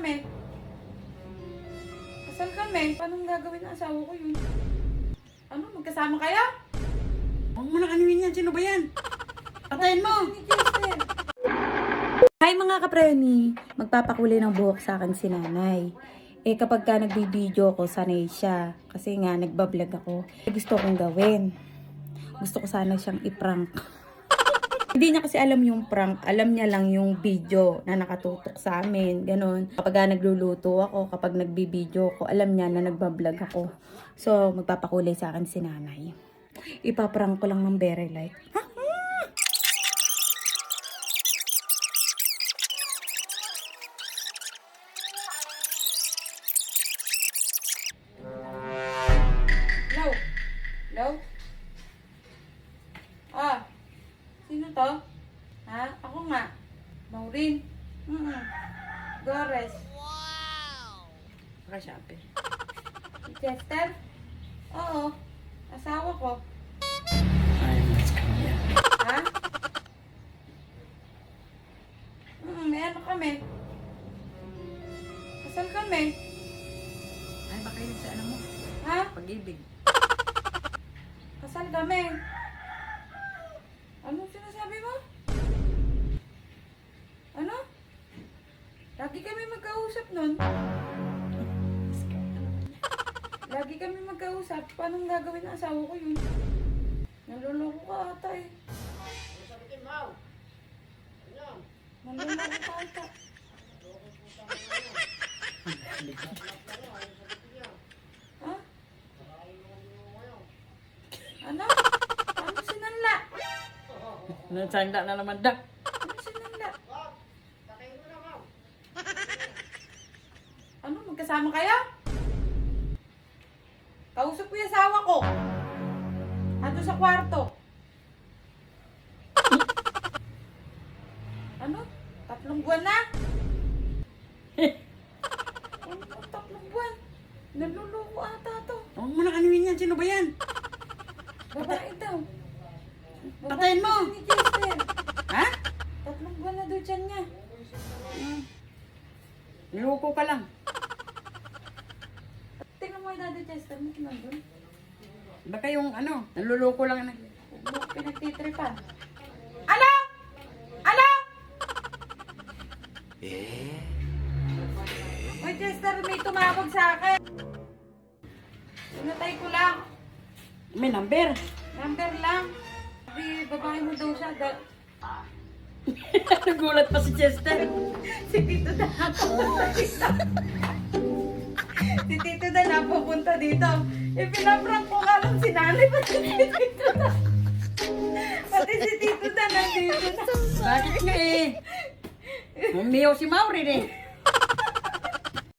kami. Kasal kami. Paano gagawin ng asawa ko yun? Ano? Magkasama kayo? Huwag mo na kanuin yan. Sino ba yan? Patayin mo! Hi mga kapreni! Magpapakulay ng buhok sa akin si nanay. Kapag ka nagbibideo ko, sanay siya. Kasi nga, nagbablog ako. Gusto kong gawin. Gusto ko sana siyang i-prank. Hindi niya kasi alam yung prank. Alam niya lang yung video na nakatutok sa amin. Ganon. Kapag nagluluto ako, kapag nagbibideo ko, alam niya na nagbablog ako. So, magpapakulay sa akin si nanay. Ipaprank ko lang ng very light. Ha? Hello? Hello? Sino to? Ha? Ako nga. Maureen. Gores. Pakasyape. Si Chester? Oo. Asawa ko. Ay, mas kanya. Ha? May ano kami. Kasal kami. Ay, baka yun sa ano mo. Ha? Pag-ibig. Kasal kami. Anong sinasabi mo? Ano? Lagi kami magkausap nun. Lagi kami magkausap. Paano gagawin ng asawa ko yun? Naluloko ka ata eh. Naluloko ka ata. Ha? Ano? Ano sinanla? Nansanda na naman da. Ano sinanla? Ano? Magkasama kayo? Kausap ko yung asawa ko. Ando sa kwarto. Ano? 3 buwan na? Ano? 3 buwan? Naluloko ata to. Huwag mo na kanuin yan. Sino ba yan? Babae daw. Patayin mo! Babae ni Chester. Ha? 3 buwan na daw dyan niya. Niloko ka lang. Tingnan mo yung Daddy Chester. Ano nandun? Baka yung ano, naluloko lang na. Huwag mo pinagtitripan. Ano? Ano? Uy, Chester, may tumawag sa akin. Sinatay ko lang. May number. Number lang. Sabi, babae mo daw siya. Nagulat pa si Chester. Si Tito Dan napupunta dito. Si Tito Dan napupunta dito. Pinaprank ko nga lang si nanay. Pati si Tito Dan. Pati si Tito Dan nandito na. Bakit nga eh? Umiyaw si Maureen eh.